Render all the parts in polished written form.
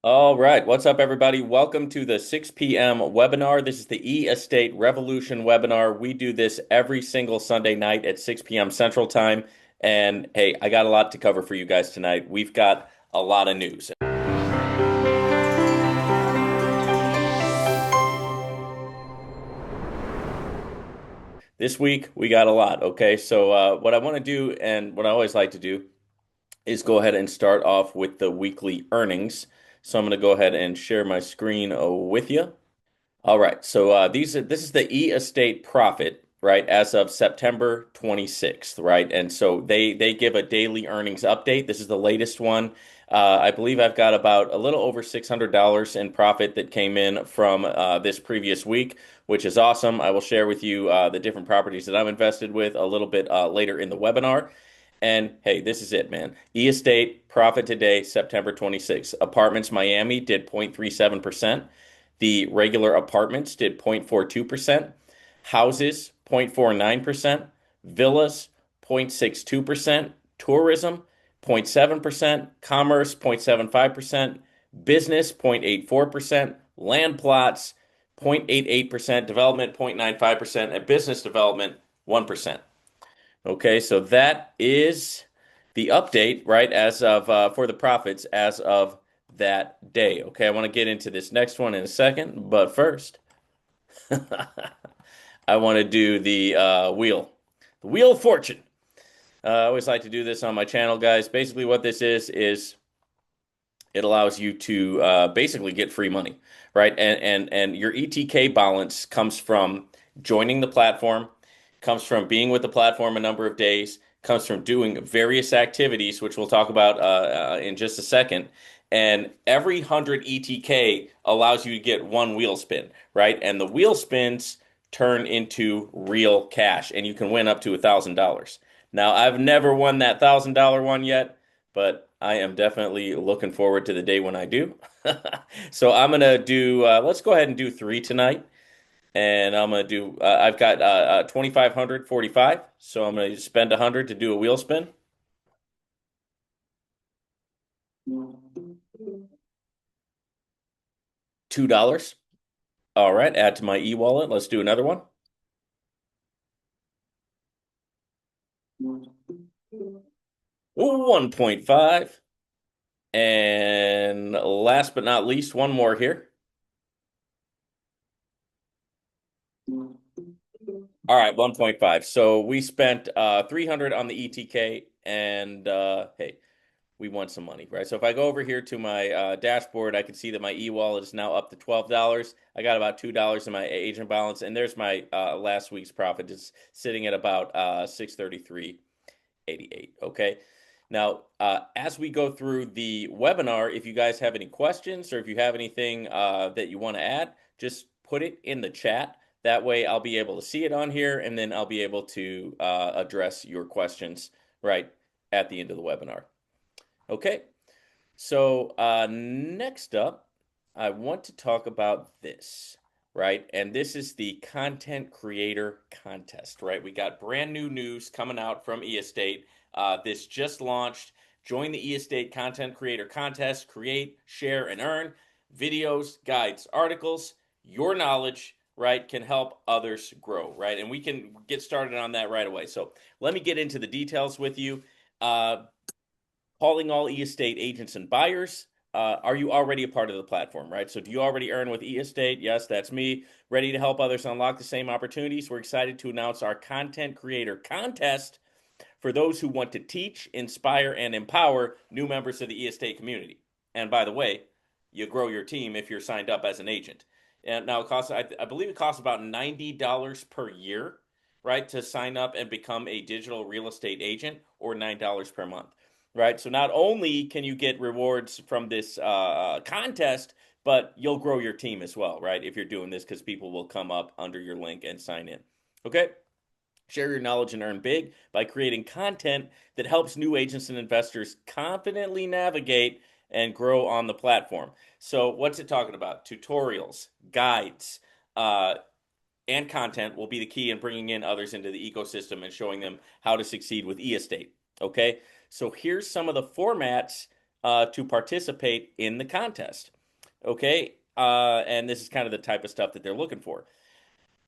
All right, what's up, everybody? Welcome to the 6 p.m. webinar. This is the E-Estate Revolution webinar. We do this every single Sunday night at 6 p.m. Central Time. And hey, I got a lot to cover for you guys tonight. We've got a lot of news. This week, we got a lot, okay? So, what I want to do and what I always like to do is go ahead and start off with the weekly earnings. So, I'm going to go ahead and share my screen with you. All right. So this is the e-estate profit, right, as of September 26th, right? And so they give a daily earnings update. This is the latest one. I believe I've got about a little over $600 in profit that came in from this previous week, which is awesome. I will share with you the different properties that I'm invested with a little bit later in the webinar. And hey, this is it, man. E-estate profit today, September 26th. Apartments Miami did 0.37%. The regular apartments did 0.42%, houses 0.49%, villas 0.62%, tourism 0.7%, commerce 0.75%, business 0.84%, land plots 0.88%, development 0.95%, and business development 1%. Okay, so that is the update, right, as of for the profits as of that day. Okay, I want to get into this next one in a second, but first, I want to do the wheel of fortune. I always like to do this on my channel, guys. Basically, what this is it allows you to basically get free money, right? And your ETK balance comes from joining the platform, comes from being with the platform a number of days, comes from doing various activities, which we'll talk about in just a second. And every 100 ETK allows you to get one wheel spin, right? And the wheel spins turn into real cash, and you can win up to $1,000. Now, I've never won that $1,000 one yet, but I am definitely looking forward to the day when I do. So I'm gonna do. Let's go ahead and do three tonight, and I'm gonna do. I've got 2,545, so I'm gonna spend 100 to do a wheel spin. $2. All right, add to my e-wallet. Let's do another one. 1.5. And last but not least, one more here. All right, 1.5. So we spent 300 on the ETK, and hey, we won some money, right? So if I go over here to my dashboard, I can see that my e-wallet is now up to $12. I got about $2 in my agent balance, and there's my last week's profit. It's sitting at about 633.88. Okay. Now, as we go through the webinar, if you guys have any questions or if you have anything that you want to add, just put it in the chat. That way I'll be able to see it on here, and then I'll be able to address your questions right at the end of the webinar. Okay, so next up, I want to talk about this, right? And this is the content creator contest, right? We got brand new news coming out from eEstate. This just launched. Join the eEstate content creator contest. Create, share, and earn videos, guides, articles. Your knowledge, right, can help others grow, right? And we can get started on that right away. So let me get into the details with you. Calling all e-estate agents and buyers. Are you already a part of the platform, right? So do you already earn with e-estate? Yes, that's me. Ready to help others unlock the same opportunities? We're excited to announce our content creator contest for those who want to teach, inspire, and empower new members of the e-estate community. And by the way, you grow your team if you're signed up as an agent. And now it costs, I believe it costs about $90 per year, right, to sign up and become a digital real estate agent, or $9 per month, right? So not only can you get rewards from this contest, but you'll grow your team as well, right? If you're doing this, because people will come up under your link and sign in. Okay. Share your knowledge and earn big by creating content that helps new agents and investors confidently navigate and grow on the platform. So, what's it talking about? Tutorials, guides, and content will be the key in bringing in others into the ecosystem and showing them how to succeed with e-estate. Okay, so here's some of the formats to participate in the contest. Okay. And this is kind of the type of stuff that they're looking for.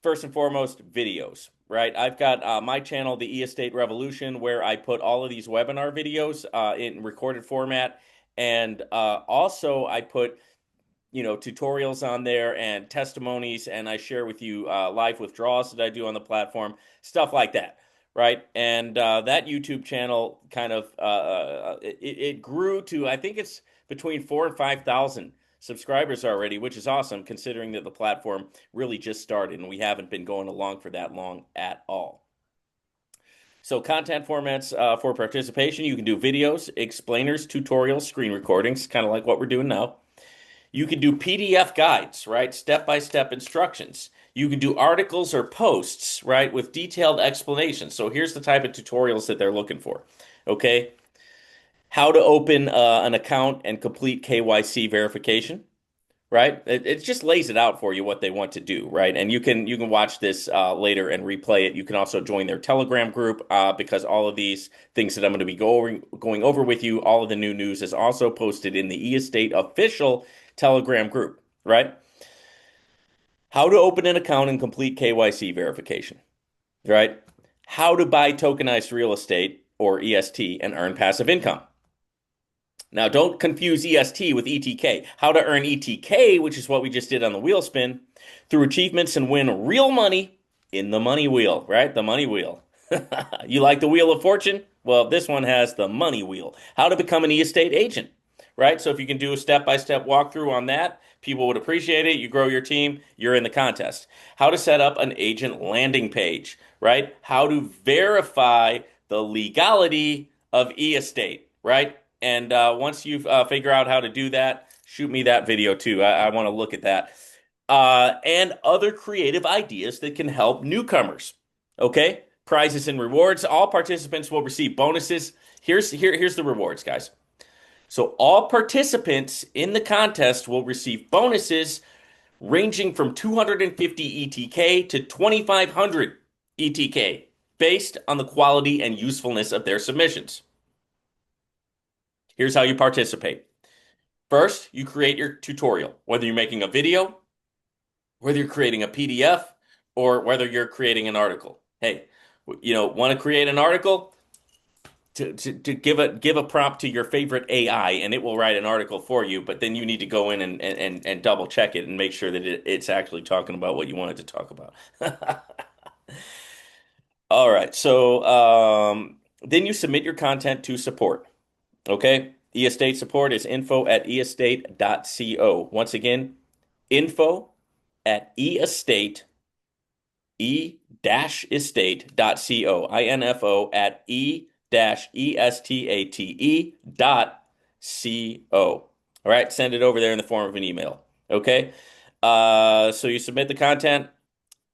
First and foremost, videos, right? I've got my channel, the E-Estate Revolution, where I put all of these webinar videos in recorded format. And also I put tutorials on there and testimonies, and I share with you live withdrawals that I do on the platform, stuff like that, right? And that YouTube channel kind of it grew to, I think it's between 4,000 and 5,000 subscribers already, which is awesome considering that the platform really just started and we haven't been going along for that long at all. So content formats for participation, you can do videos, explainers, tutorials, screen recordings, kind of like what we're doing now. You can do PDF guides, right? Step-by-step instructions. You can do articles or posts, right, with detailed explanations. So here's the type of tutorials that they're looking for. Okay. How to open an account and complete KYC verification, right? It just lays it out for you what they want to do, right? And you can watch this later and replay it. You can also join their Telegram group because all of these things that I'm going to be going over with you, all of the new news is also posted in the eEstate official Telegram group, right? How to open an account and complete KYC verification, right? How to buy tokenized real estate or EST and earn passive income. Now, don't confuse EST with ETK. How to earn ETK, which is what we just did on the wheel spin, through achievements and win real money in the money wheel, right? The money wheel. You like the Wheel of Fortune? Well, this one has the money wheel. How to become an e-estate agent, right? So if you can do a step-by-step walkthrough on that, people would appreciate it. You grow your team, you're in the contest. How to set up an agent landing page, right? How to verify the legality of e-estate, right? And once you figure out how to do that, shoot me that video too. I want to look at that. And other creative ideas that can help newcomers. Okay? Prizes and rewards. All participants will receive bonuses. Here's the rewards, guys. So all participants in the contest will receive bonuses ranging from 250 ETK to 2,500 ETK based on the quality and usefulness of their submissions. Here's how you participate. First, you create your tutorial, whether you're making a video, whether you're creating a PDF, or whether you're creating an article. Hey, want to create an article? To give a prompt to your favorite AI and it will write an article for you, but then you need to go in and double check it and make sure that it's actually talking about what you wanted to talk about. All right, so then you submit your content to support. Okay, eEstate support is info@eestate.co. Once again, info@eestate, e-estate.co. info at e-estate.co. All right, send it over there in the form of an email. Okay, so you submit the content.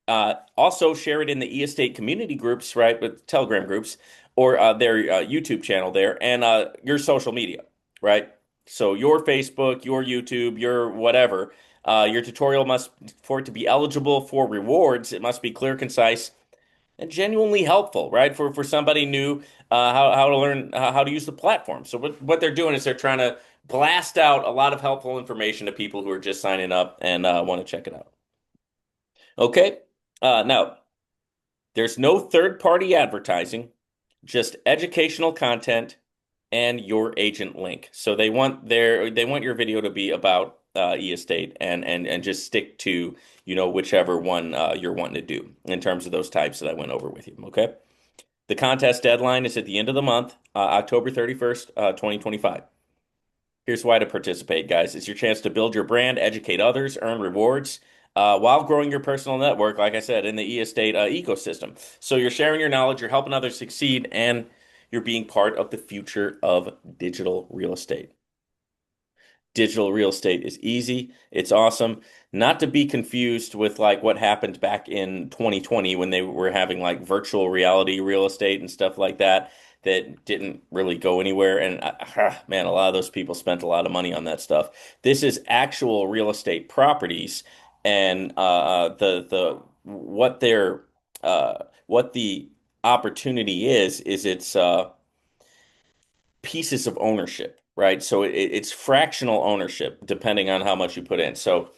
Also share it in the eEstate community groups, right, with Telegram groups or their YouTube channel there and your social media, right? So your Facebook, your YouTube, your whatever, your tutorial must, for it to be eligible for rewards, it must be clear, concise, and genuinely helpful, right? For somebody new, how to learn how to use the platform. So what they're doing is they're trying to blast out a lot of helpful information to people who are just signing up and want to check it out. Okay. Now, there's no third-party advertising, just educational content and your agent link. So they want your video to be about eEstate and just stick to whichever one you're wanting to do in terms of those types that I went over with you. Okay. The contest deadline is at the end of the month, October 31st, 2025. Here's why to participate, guys. It's your chance to build your brand, educate others, earn rewards while growing your personal network, like I said, in the eEstate ecosystem. So you're sharing your knowledge, you're helping others succeed, and you're being part of the future of digital real estate. Digital real estate is easy. It's awesome. Not to be confused with like what happened back in 2020 when they were having like virtual reality real estate and stuff like that that didn't really go anywhere. And man, a lot of those people spent a lot of money on that stuff. This is actual real estate properties, and what the opportunity is it's pieces of ownership. right? So it's fractional ownership depending on how much you put in. So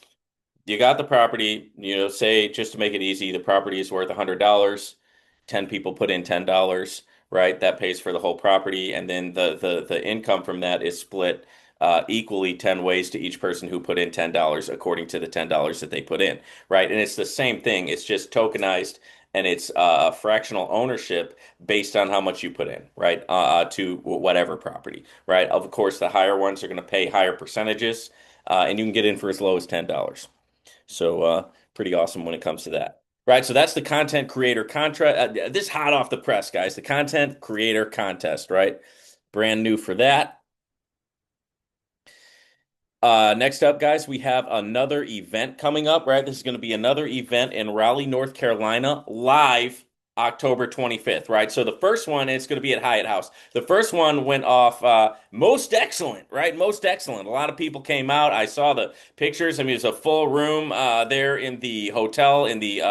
you got the property, say just to make it easy, the property is worth $100. 10 people put in $10, right? That pays for the whole property, and then the income from that is split equally 10 ways to each person who put in $10 according to the $10 that they put in, right? And it's the same thing. It's just tokenized and it's fractional ownership based on how much you put in, right? To whatever property, right? Of course, the higher ones are going to pay higher percentages, and you can get in for as low as $10. So pretty awesome when it comes to that. Right, so that's the content creator contract. This hot off the press, guys. The content creator contest, right? Brand new for that. Next up, guys, we have another event coming up, right? This is going to be another event in Raleigh, North Carolina, live October 25th, right? So the first one, it's going to be at Hyatt House. The first one went off most excellent, right? Most excellent. A lot of people came out. I saw the pictures. I mean, it's a full room there in the hotel in the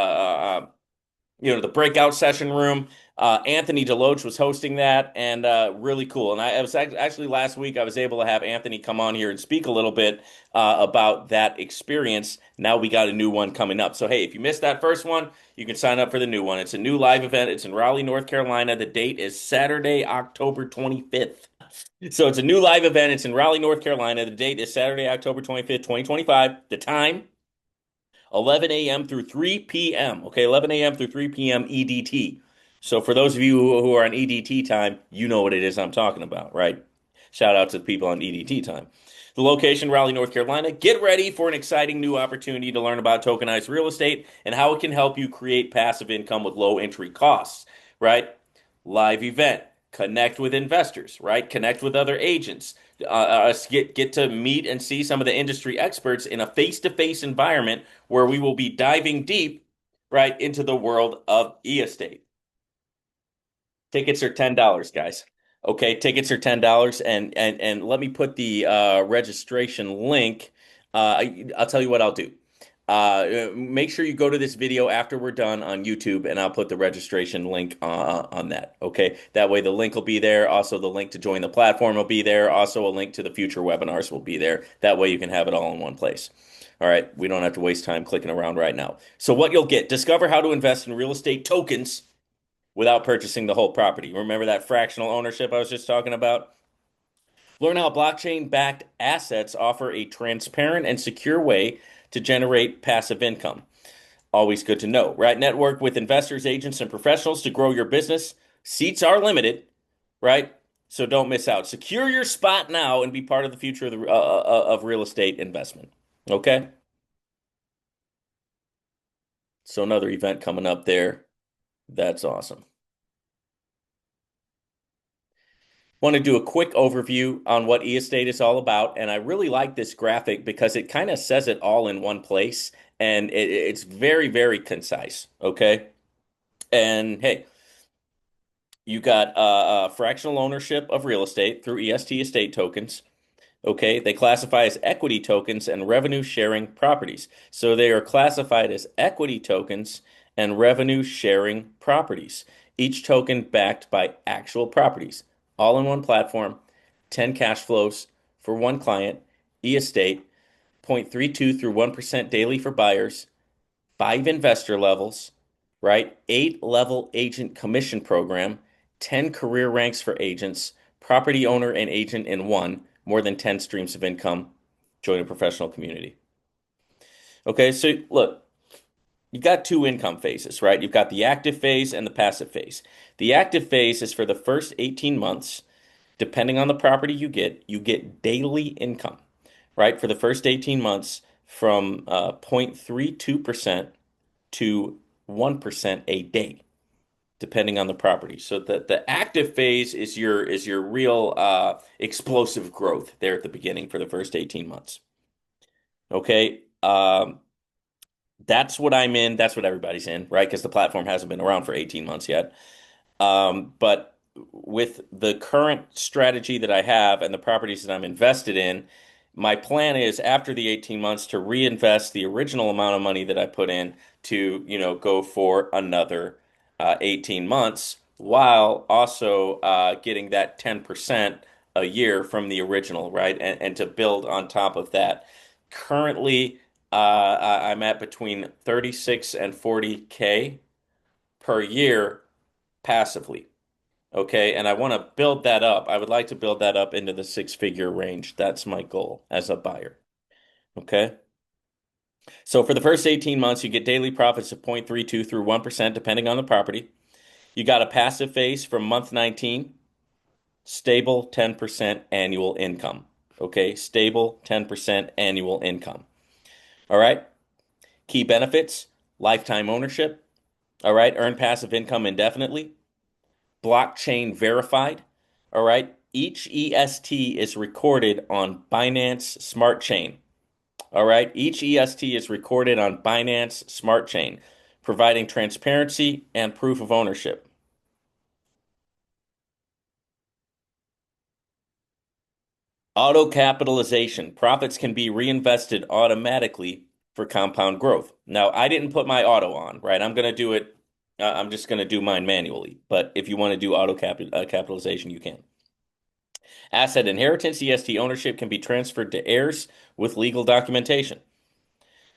the breakout session room. Anthony Deloach was hosting that, and really cool. And I was actually last week I was able to have Anthony come on here and speak a little bit about that experience. Now we got a new one coming up. So hey, if you missed that first one, you can sign up for the new one. It's a new live event. It's in Raleigh, North Carolina. The date is Saturday, October 25th. So it's a new live event. It's in Raleigh, North Carolina. The date is Saturday, October 25th, 2025. The time 11 a.m. through 3 p.m. Okay, 11 a.m. through 3 p.m. EDT. So for those of you who are on EDT time, you know what it is I'm talking about, right? Shout out to the people on EDT time. The location, Raleigh, North Carolina. Get ready for an exciting new opportunity to learn about tokenized real estate and how it can help you create passive income with low entry costs, right? Live event. Connect with investors, right? Connect with other agents. Get to meet and see some of the industry experts in a face-to-face environment where we will be diving deep, right, into the world of e-estate. Tickets are $10, guys. Okay, tickets are $10, and let me put the registration link. I'll tell you what I'll do. Make sure you go to this video after we're done on YouTube, and I'll put the registration link on that. Okay, that way the link will be there. Also, the link to join the platform will be there. Also, a link to the future webinars will be there. That way you can have it all in one place. All right, we don't have to waste time clicking around right now. So what you'll get, discover how to invest in real estate tokens without purchasing the whole property. Remember that fractional ownership I was just talking about? Learn how blockchain-backed assets offer a transparent and secure way to generate passive income. Always good to know, right? Network with investors, agents, and professionals to grow your business. Seats are limited, right? So don't miss out. Secure your spot now and be part of the future of real estate investment. Okay? So another event coming up there. That's awesome. Want to do a quick overview on what e-estate is all about. And I really like this graphic because it kind of says it all in one place and it's very, very concise. Okay. And hey, you got fractional ownership of real estate through EST estate tokens. Okay, they classify as equity tokens and revenue sharing properties. So they are classified as equity tokens and revenue sharing properties. Each token backed by actual properties, all in one platform, 10 cash flows for one client, e-estate, 0.32 through 1% daily for buyers, 5 investor levels, right? 8 level agent commission program, 10 career ranks for agents, property owner and agent in one, more than 10 streams of income, join a professional community. Okay, so look, you've got two income phases, right? You've got the active phase and the passive phase. The active phase is for the first 18 months. Depending on the property you get daily income, right? For the first 18 months from 0.32% to 1% a day, depending on the property. So the active phase is your real explosive growth there at the beginning for the first 18 months. Okay. That's what I'm in. That's what everybody's in, right? Because the platform hasn't been around for 18 months yet. But with the current strategy that I have and the properties that I'm invested in, my plan is after the 18 months to reinvest the original amount of money that I put in to, go for another 18 months while also getting that 10% a year from the original, right? And to build on top of that. Currently, I'm at between 36 and 40K per year passively. Okay, and I want to build that up. I would like to build that up into the six-figure range. That's my goal as a buyer. Okay. So for the first 18 months, you get daily profits of 0.32 through 1%, depending on the property. You got a passive phase from month 19, stable 10% annual income. Okay, stable 10% annual income. All right. Key benefits, lifetime ownership. All right, earn passive income indefinitely. Blockchain verified. All right, each EST is recorded on Binance Smart Chain. All right, each EST is recorded on Binance Smart Chain, providing transparency and proof of ownership. Auto capitalization. Profits can be reinvested automatically for compound growth. Now, I didn't put my auto on, right? I'm going to do it. I'm just going to do mine manually. But if you want to do capitalization, you can. Asset inheritance, EST ownership can be transferred to heirs with legal documentation.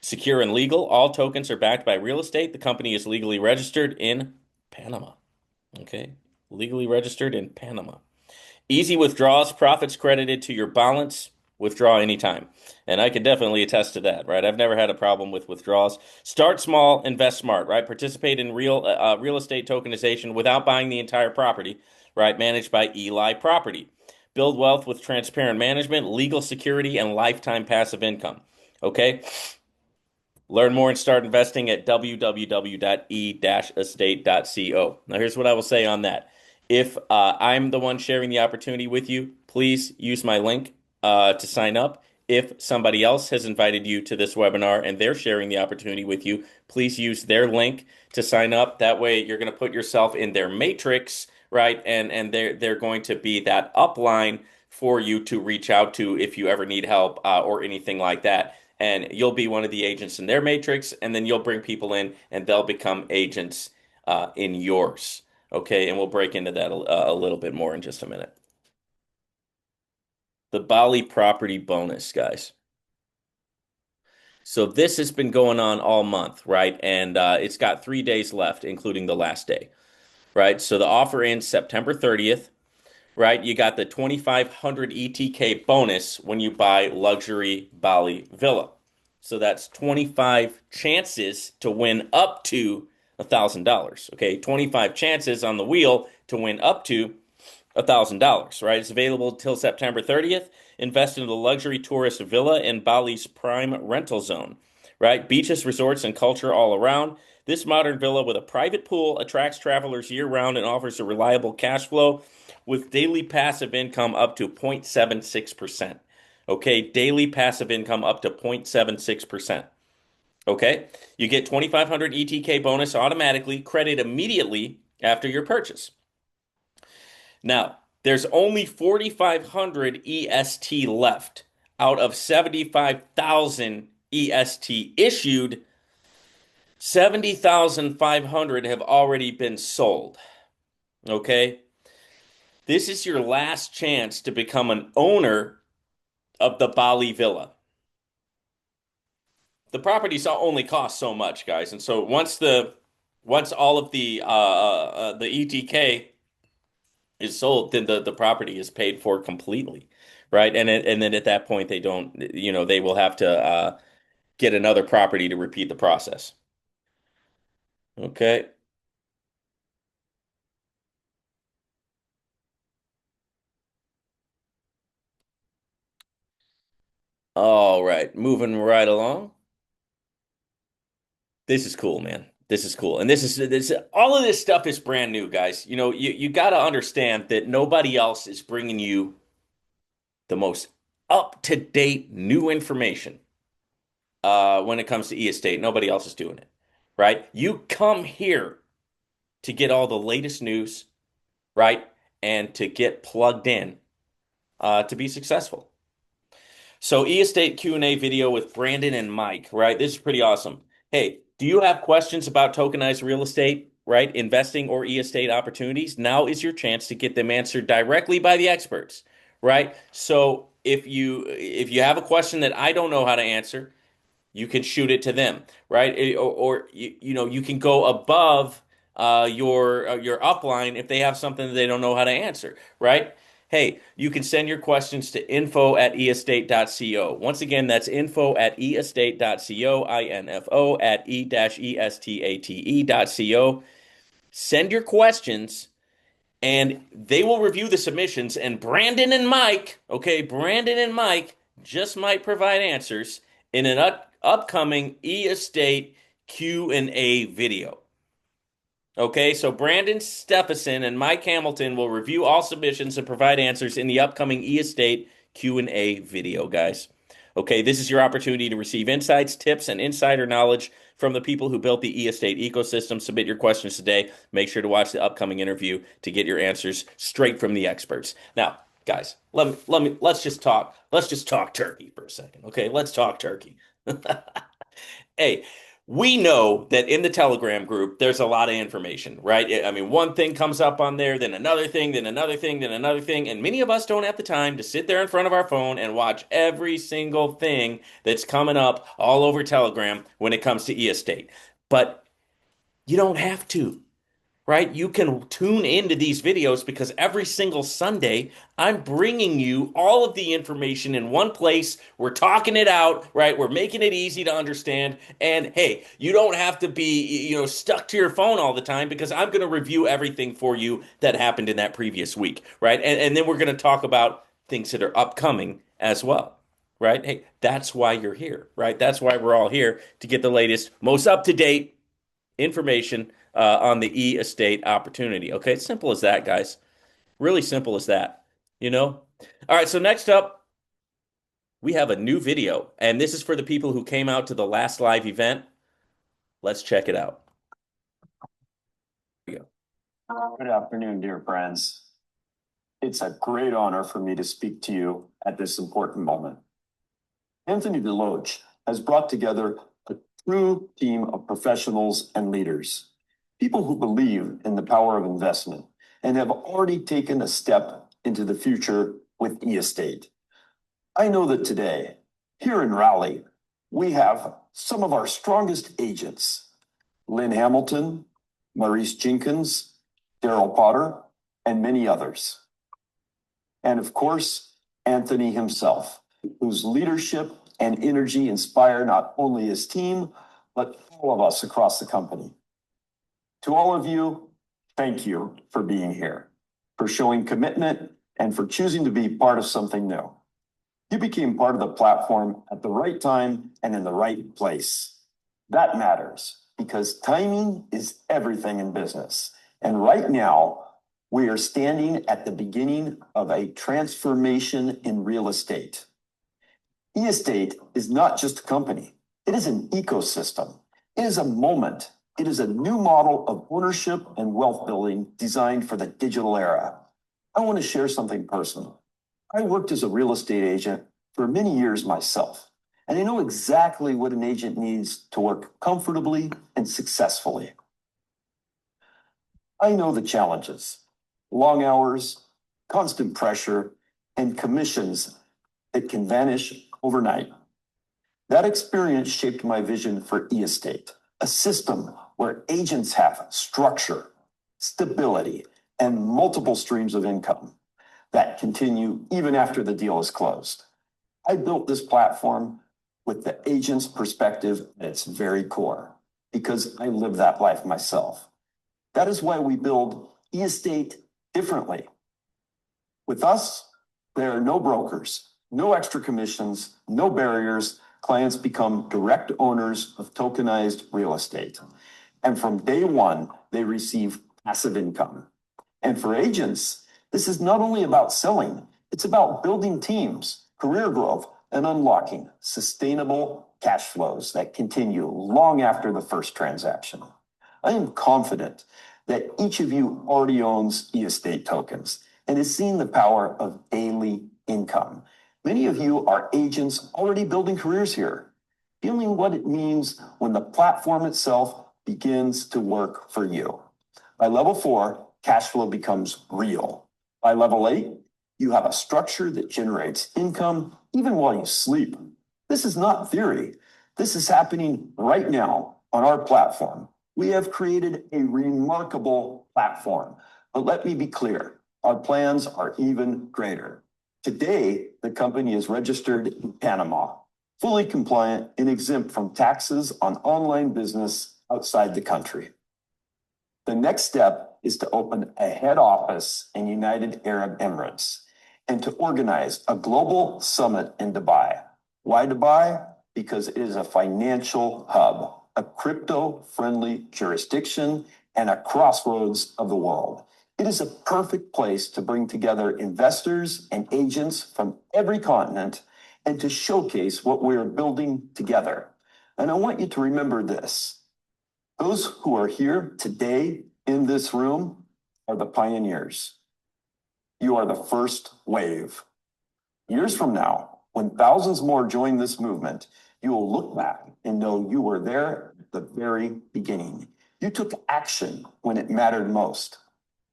Secure and legal, all tokens are backed by real estate. The company is legally registered in Panama. Okay, legally registered in Panama. Easy withdrawals, profits credited to your balance, withdraw anytime. And I can definitely attest to that, right? I've never had a problem with withdrawals. Start small, invest smart, right? Participate in real estate tokenization without buying the entire property, right? Managed by Eli Property. Build wealth with transparent management, legal security, and lifetime passive income. Okay? Learn more and start investing at www.e-estate.co. Now, here's what I will say on that. If I'm the one sharing the opportunity with you, please use my link to sign up. If somebody else has invited you to this webinar and they're sharing the opportunity with you, please use their link to sign up. That way, you're going to put yourself in their matrix, right? And they're going to be that upline for you to reach out to if you ever need help or anything like that. And you'll be one of the agents in their matrix, and then you'll bring people in, and they'll become agents in yours. Okay, and we'll break into that a little bit more in just a minute. The Bali property bonus, guys. So this has been going on all month, right? And it's got 3 days left, including the last day, right? So the offer ends September 30th, right? You got the 2,500 ETK bonus when you buy luxury Bali villa. So that's 25 chances to win up to $1,000. Okay, 25 chances on the wheel to win up to $1,000, right? It's available till September 30th. Invest in the luxury tourist villa in Bali's prime rental zone, right? Beaches, resorts, and culture all around. This modern villa with a private pool attracts travelers year-round and offers a reliable cash flow with daily passive income up to 0.76%. Okay, daily passive income up to 0.76%. Okay, you get 2,500 ETK bonus automatically, credit immediately after your purchase. Now, there's only 4,500 EST left out of 75,000 EST issued. 70,500 have already been sold. Okay, this is your last chance to become an owner of the Bali villa. The properties only cost so much, guys, and so once all of the ETK is sold, then the property is paid for completely, right? And then at that point they don't, they will have to get another property to repeat the process. Okay. All right, moving right along. This is cool, man. This is cool. And this all of this stuff is brand new, guys. You got to understand that nobody else is bringing you the most up-to-date new information when it comes to e-estate. Nobody else is doing it, right? You come here to get all the latest news, right? And to get plugged in to be successful. So e-estate Q&A video with Brandon and Mike, right? This is pretty awesome. Hey, do you have questions about tokenized real estate, right? Investing or e-estate opportunities? Now is your chance to get them answered directly by the experts, right? So if you have a question that I don't know how to answer, you can shoot it to them, right? Or you can go above your upline if they have something that they don't know how to answer, right? Hey, you can send your questions to info@eestate.co. Once again, that's info@eestate.co, info at e-estate.co. Send your questions and they will review the submissions. And Brandon and Mike, okay, Brandon and Mike just might provide answers in an upcoming e-estate Q&A video. Okay, so Brandon Stephenson and Mike Hamilton will review all submissions and provide answers in the upcoming e-estate Q&A video, guys. Okay, this is your opportunity to receive insights, tips, and insider knowledge from the people who built the e-estate ecosystem. Submit your questions today. Make sure to watch the upcoming interview to get your answers straight from the experts. Now, guys, let's just talk. Let's just talk turkey for a second. Okay, let's talk turkey. Hey, we know that in the Telegram group, there's a lot of information, right? I mean, one thing comes up on there, then another thing, then another thing, then another thing. And many of us don't have the time to sit there in front of our phone and watch every single thing that's coming up all over Telegram when it comes to e-estate. But you don't have to, right? You can tune into these videos because every single Sunday, I'm bringing you all of the information in one place. We're talking it out, right? We're making it easy to understand. And hey, you don't have to be, stuck to your phone all the time because I'm going to review everything for you that happened in that previous week, right? And then we're going to talk about things that are upcoming as well. Right? Hey, that's why you're here, right? That's why we're all here to get the latest, most up to date information on the e-estate opportunity. Okay, it's simple as that, guys. Really simple as that, you know? All right, so next up, we have a new video, and this is for the people who came out to the last live event. Let's check it out. Here we go. Good afternoon, dear friends. It's a great honor for me to speak to you at this important moment. Anthony Deloge has brought together a true team of professionals and leaders, people who believe in the power of investment and have already taken a step into the future with e-estate. I know that today, here in Raleigh, we have some of our strongest agents, Lynn Hamilton, Maurice Jenkins, Daryl Potter, and many others. And of course, Anthony himself, whose leadership and energy inspire not only his team, but all of us across the company. To all of you, thank you for being here, for showing commitment, and for choosing to be part of something new. You became part of the platform at the right time and in the right place. That matters because timing is everything in business. And right now, we are standing at the beginning of a transformation in real estate. E-estate is not just a company. It is an ecosystem. It is a moment. It is a new model of ownership and wealth building designed for the digital era. I want to share something personal. I worked as a real estate agent for many years myself, and I know exactly what an agent needs to work comfortably and successfully. I know the challenges, long hours, constant pressure, and commissions that can vanish overnight. That experience shaped my vision for e-estate, a system where agents have structure, stability, and multiple streams of income that continue even after the deal is closed. I built this platform with the agent's perspective at its very core because I live that life myself. That is why we build e-estate differently. With us, there are no brokers, no extra commissions, no barriers. Clients become direct owners of tokenized real estate. And from day one, they receive passive income. And for agents, this is not only about selling, it's about building teams, career growth, and unlocking sustainable cash flows that continue long after the first transaction. I am confident that each of you already owns e-estate tokens and has seen the power of daily income. Many of you are agents already building careers here, feeling what it means when the platform itself begins to work for you. By level 4, cash flow becomes real. By level 8, You have a structure that generates income even while you sleep. This is not theory. This is happening right now on our platform. We have created a remarkable platform. But let me be clear, our plans are even greater. Today, the company is registered in Panama, fully compliant and exempt from taxes on online business outside the country. The next step is to open a head office in United Arab Emirates and to organize a global summit in Dubai. Why Dubai? Because it is a financial hub, a crypto-friendly jurisdiction, and a crossroads of the world. It is a perfect place to bring together investors and agents from every continent and to showcase what we are building together. And I want you to remember this. Those who are here today in this room are the pioneers. You are the first wave. Years from now, when thousands more join this movement, you will look back and know you were there at the very beginning. You took action when it mattered most.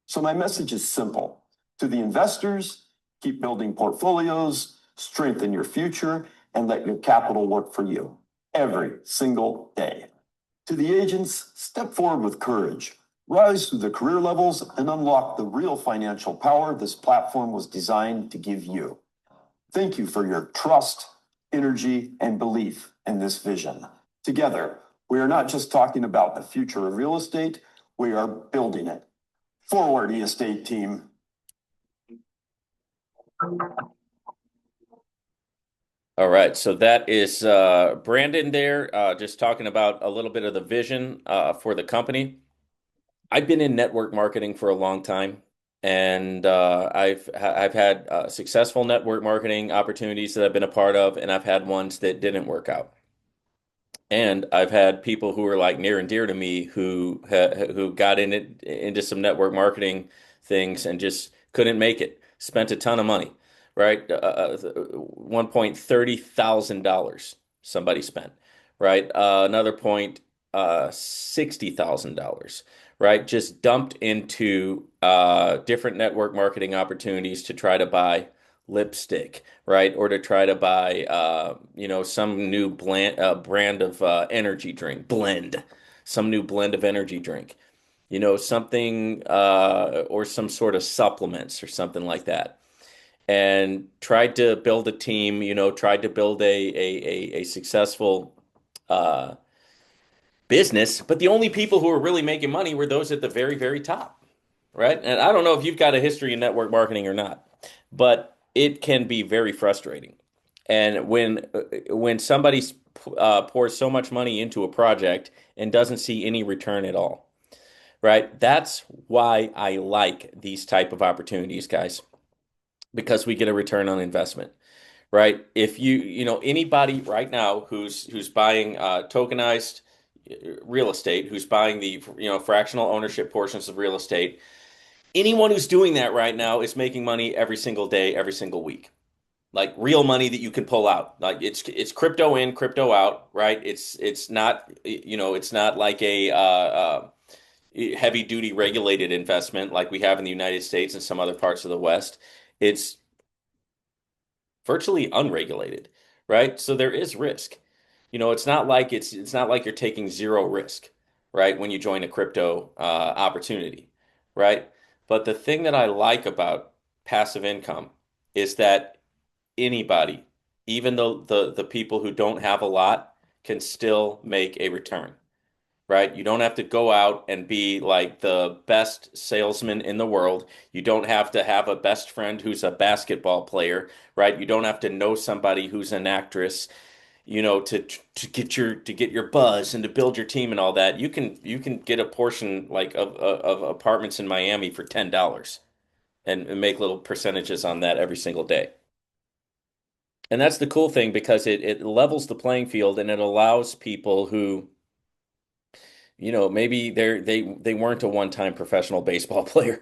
So my message is simple. To the investors, keep building portfolios, strengthen your future, and let your capital work for you every single day. To the agents, step forward with courage. Rise through the career levels and unlock the real financial power this platform was designed to give you. Thank you for your trust, energy, and belief in this vision. Together, we are not just talking about the future of real estate, we are building it. Forward, estate team. All right, so that is Brandon there, just talking about a little bit of the vision for the company. I've been in network marketing for a long time, and I've had successful network marketing opportunities that I've been a part of, and I've had ones that didn't work out. And I've had people who are like near and dear to me who got into some network marketing things and just couldn't make it. Spent a ton of money, right? 1 point $30,000 somebody spent, right? Another point $60,000, right? Just dumped into different network marketing opportunities to try to buy lipstick, right? Or to try to buy, some new brand of energy drink, some new blend of energy drink, something, or some sort of supplements or something like that. And tried to build a team, tried to build a successful uh, business. But the only people who were really making money were those at the very, very top, right? And I don't know if you've got a history in network marketing or not, but it can be very frustrating. And when somebody pours so much money into a project and doesn't see any return at all, right? That's why I like these type of opportunities, guys, because we get a return on investment, right? If anybody right now who's buying tokenized real estate, who's buying the fractional ownership portions of real estate, anyone who's doing that right now is making money every single day, every single week. Like real money that you can pull out. Like it's crypto in, crypto out, right? It's not it's not like a heavy duty regulated investment like we have in the United States and some other parts of the West. It's virtually unregulated, right? So there is risk. It's not like you're taking zero risk, right? When you join a crypto opportunity, right? But the thing that I like about passive income is that anybody, even though the people who don't have a lot, can still make a return, right? You don't have to go out and be like the best salesman in the world. You don't have to have a best friend who's a basketball player, right? You don't have to know somebody who's an actress, to get your buzz and to build your team and all that. You can get a portion like of apartments in Miami for $10 and make little percentages on that every single day. And that's the cool thing because it levels the playing field and it allows people who maybe they weren't a one-time professional baseball player.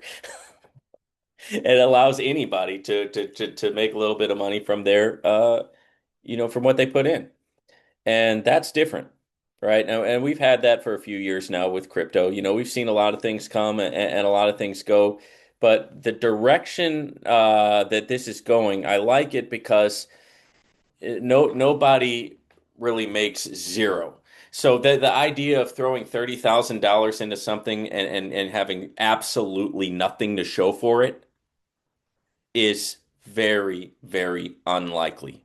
It allows anybody to make a little bit of money from from what they put in. And that's different, right? And we've had that for a few years now with crypto. We've seen a lot of things come and a lot of things go. but the direction that this is going, I like it because nobody really makes zero. So the idea of throwing $30,000 into something and having absolutely nothing to show for it is very, very unlikely,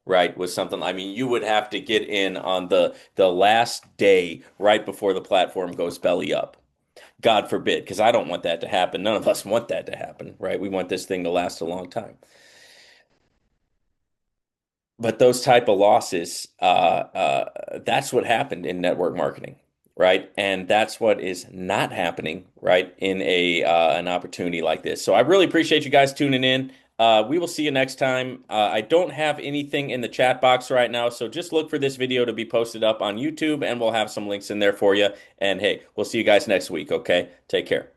right? With something, I mean, you would have to get in on the last day right before the platform goes belly up. God forbid, because I don't want that to happen. None of us want that to happen, right? We want this thing to last a long time. But those type of losses, that's what happened in network marketing, right? And that's what is not happening, right, in a an opportunity like this. So I really appreciate you guys tuning in. We will see you next time. I don't have anything in the chat box right now, so just look for this video to be posted up on YouTube, and we'll have some links in there for you. And hey, we'll see you guys next week, okay? Take care.